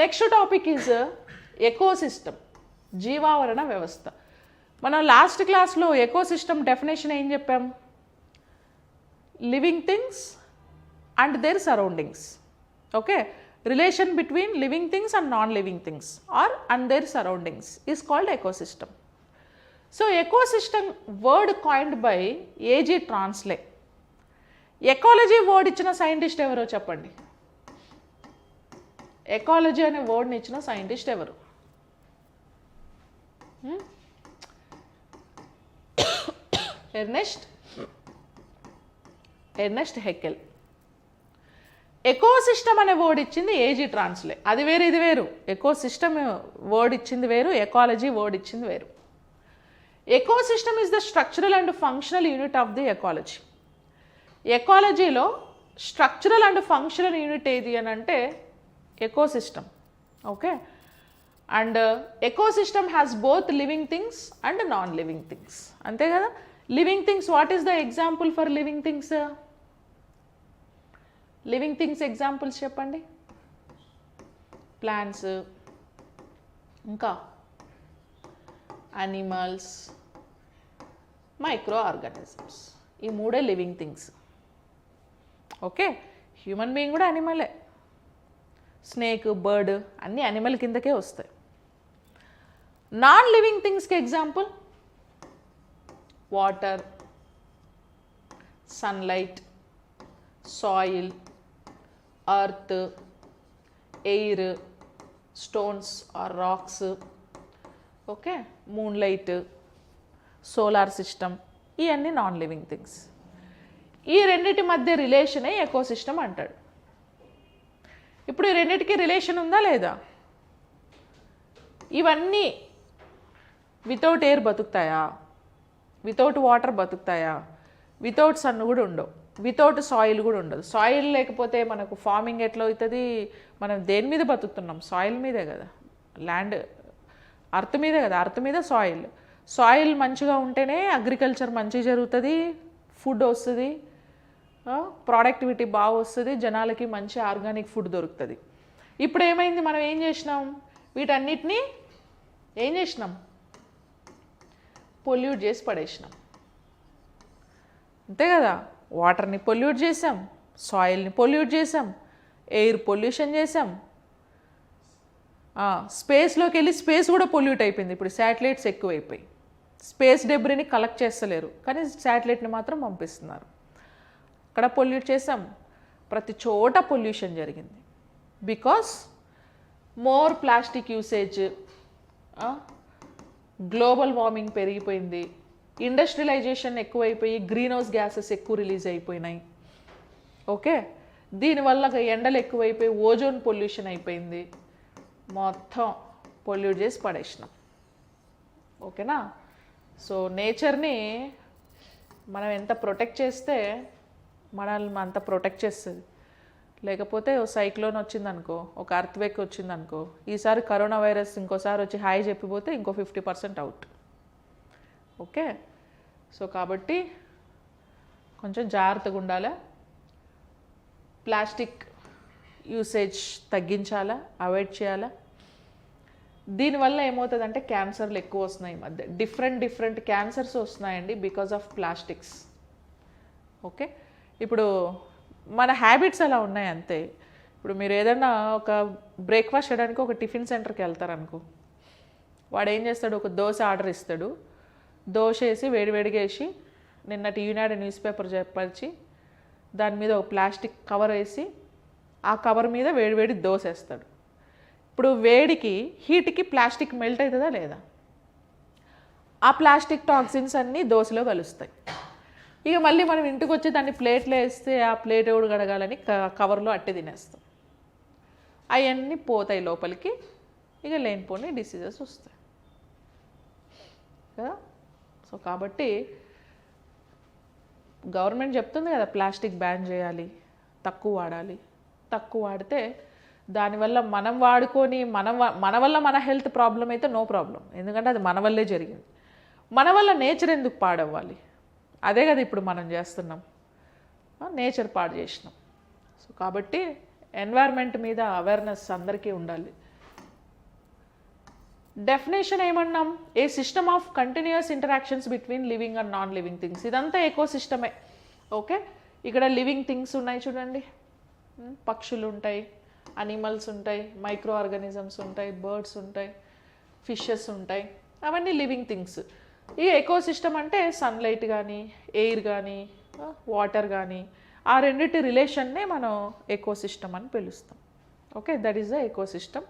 Next topic is ecosystem, జీవావరణ వ్యవస్థ. మనం లాస్ట్ క్లాస్లో ఎకోసిస్టమ్ డెఫినేషన్ ఏం చెప్పాం? Living things and their surroundings. Okay, relation between living things and non living things or and their surroundings is called ecosystem. So ecosystem word coined by AG Tansley. Ecology word ఇచ్చిన scientist ఎవరో చెప్పండి. Ecology అనే వర్డ్ని ఇచ్చిన scientist ఎవరు? Ernest Haeckel. Ecosystem అనే word ఇచ్చింది AG Tansley. అది వేరు ఇది వేరు. ఎకోసిస్టమ్ వర్డ్ ఇచ్చింది వేరు, ఎకాలజీ వర్డ్ ఇచ్చింది వేరు. Ecosystem is the structural and functional unit of the ecology. ఎకాలజీలో స్ట్రక్చరల్ అండ్ ఫంక్షనల్ యూనిట్ ఏది అని అంటే ecosystem. Okay, and ecosystem has both living things and non living things. అంతే కదా. Living things, what is the example for living things? Living things examples చెప్పండి. Plants, ఇంకా animals, micro organisms. ఈ మూడే living things. Okay, human being కూడా అనిమలే. Snake, bird అన్నీ animal కిందకే వస్తాయి. నాన్ లివింగ్ థింగ్స్కి example water, sunlight, soil, earth, air, stones or rocks. Okay, moonlight, solar system, ఇవన్నీ నాన్ లివింగ్ థింగ్స్. ఈ రెండింటి మధ్య రిలేషనే ఎకోసిస్టమ్ అంటాడు. ఇప్పుడు ఈ రెండింటికి రిలేషన్ ఉందా లేదా? ఇవన్నీ వితౌట్ ఎయిర్ బతుకుతాయా? వితౌట్ వాటర్ బతుకుతాయా? వితౌట్ సన్ కూడా ఉండవు, వితౌట్ సాయిల్ కూడా ఉండదు. సాయిల్ లేకపోతే మనకు ఫార్మింగ్ ఎట్లా అవుతుంది? మనం దేని మీద బతుకుతున్నాం? సాయిల్ మీదే కదా, ల్యాండ్ అర్త్ మీదే కదా, అర్త్ మీద సాయిల్. సాయిల్ మంచిగా ఉంటేనే అగ్రికల్చర్ మంచిగా జరుగుతుంది, ఫుడ్ వస్తుంది, ప్రొడక్టివిటీ బాగా వస్తుంది, జనాలకి మంచి ఆర్గానిక్ ఫుడ్ దొరుకుతుంది. ఇప్పుడు ఏమైంది? మనం ఏం చేసినాం? వీటన్నిటినీ ఏం చేసినాం? పొల్యూట్ చేసి పడేసినాం. అంతే కదా. వాటర్ని పొల్యూట్ చేసాం, సాయిల్ని పొల్యూట్ చేసాం, ఎయిర్ పొల్యూషన్ చేసాం, స్పేస్లోకి వెళ్ళి స్పేస్ కూడా పొల్యూట్ అయిపోయింది. ఇప్పుడు శాటిలైట్స్ ఎక్కువైపోయి స్పేస్ డెబ్రీని కలెక్ట్ చేస్తలేరు, కానీ శాటిలైట్ని మాత్రం పంపిస్తున్నారు. అక్కడ పొల్యూట్ చేసాం, ప్రతి చోట పొల్యూషన్ జరిగింది. Because more plastic usage, global warming పెరిగిపోయింది, ఇండస్ట్రియలైజేషన్ ఎక్కువైపోయి గ్రీన్ హౌస్ గ్యాసెస్ ఎక్కువ రిలీజ్ అయిపోయినాయి. ఓకే, దీనివల్ల ఎండలు ఎక్కువైపోయి ఓజోన్ పొల్యూషన్ అయిపోయింది. మొత్తం పొల్యూట్ చేసి పడేసినాం. ఓకేనా. సో నేచర్ని మనం ఎంత ప్రొటెక్ట్ చేస్తే మనల్ని అంత ప్రొటెక్ట్ చేస్తుంది. లేకపోతే ఓ సైక్లోన్ వచ్చిందనుకో, ఒక అర్త్వేక్ వచ్చిందనుకో, ఈసారి కరోనా వైరస్ ఇంకోసారి వచ్చి హాయ్ చెప్పిపోతే ఇంకో 50% అవుట్. ఓకే, సో కాబట్టి కొంచెం జాగ్రత్తగా ఉండాలి. ప్లాస్టిక్ యూసేజ్ తగ్గించాలా, అవాయిడ్ చేయాలా. దీనివల్ల ఏమవుతుందంటే క్యాన్సర్లు ఎక్కువ వస్తున్నాయి. ఈ మధ్య డిఫరెంట్ క్యాన్సర్స్ వస్తున్నాయండి బికాజ్ ఆఫ్ ప్లాస్టిక్స్. ఓకే, ఇప్పుడు మన హ్యాబిట్స్ అలా ఉన్నాయి అంతే. ఇప్పుడు మీరు ఏదైనా ఒక బ్రేక్ఫాస్ట్ చేయడానికి ఒక టిఫిన్ సెంటర్కి వెళ్తారనుకో, వాడు ఏం చేస్తాడు? ఒక దోశ ఆర్డర్ ఇస్తాడు. దోశ వేసి వేడివేడిగా వేసి నిన్నటి ఈనాడు న్యూస్ పేపర్ పరిచి దాని మీద ఒక ప్లాస్టిక్ కవర్ వేసి ఆ కవర్ మీద వేడివేడి దోశ వేస్తాడు. ఇప్పుడు వేడికి హీట్కి ప్లాస్టిక్ మెల్ట్ అవుతుందా లేదా? ఆ ప్లాస్టిక్ టాక్సిన్స్ అన్నీ దోశలో కలుస్తాయి. ఇక మళ్ళీ మనం ఇంటికి వచ్చి దాన్ని ప్లేట్లో వేస్తే ఆ ప్లేట్ ఎవడు కడగాలని కవర్లో అట్టి తినేస్తాం. అవన్నీ పోతాయి లోపలికి, ఇక లేనిపోని డిసీజెస్ వస్తాయి కదా. సో కాబట్టి గవర్నమెంట్ చెప్తుంది కదా ప్లాస్టిక్ బ్యాన్ చేయాలి, తక్కువ వాడాలి. తక్కువ వాడితే దానివల్ల మనం వాడుకొని మన వల్ల మన హెల్త్ ప్రాబ్లం అయితే నో ప్రాబ్లం, ఎందుకంటే అది మన వల్లే జరిగింది. మన వల్ల నేచర్ ఎందుకు పాడవ్వాలి? అదే కదా ఇప్పుడు మనం చేస్తున్నాం, నేచర్ పాడు చేసినాం. సో కాబట్టి ఎన్వైర్న్మెంట్ మీద అవేర్నెస్ అందరికీ ఉండాలి. డెఫినేషన్ ఏమన్నాం? A system of continuous interactions between living and non living things. ఇదంతా ఎకో సిస్టమే. ఓకే, ఇక్కడ లివింగ్ థింగ్స్ ఉన్నాయి చూడండి, పక్షులు ఉంటాయి, అనిమల్స్ ఉంటాయి, మైక్రో ఆర్గానిజమ్స్ ఉంటాయి, బర్డ్స్ ఉంటాయి, ఫిషెస్ ఉంటాయి, అవన్నీ లివింగ్ థింగ్స్. ఈ ఎకో సిస్టమ్ అంటే సన్లైట్ కానీ, ఎయిర్ కానీ, వాటర్ కానీ, ఆ రెండింటి రిలేషన్నే మనం ఎకో సిస్టమ్ అని పిలుస్తాం. Okay, that is the eco system.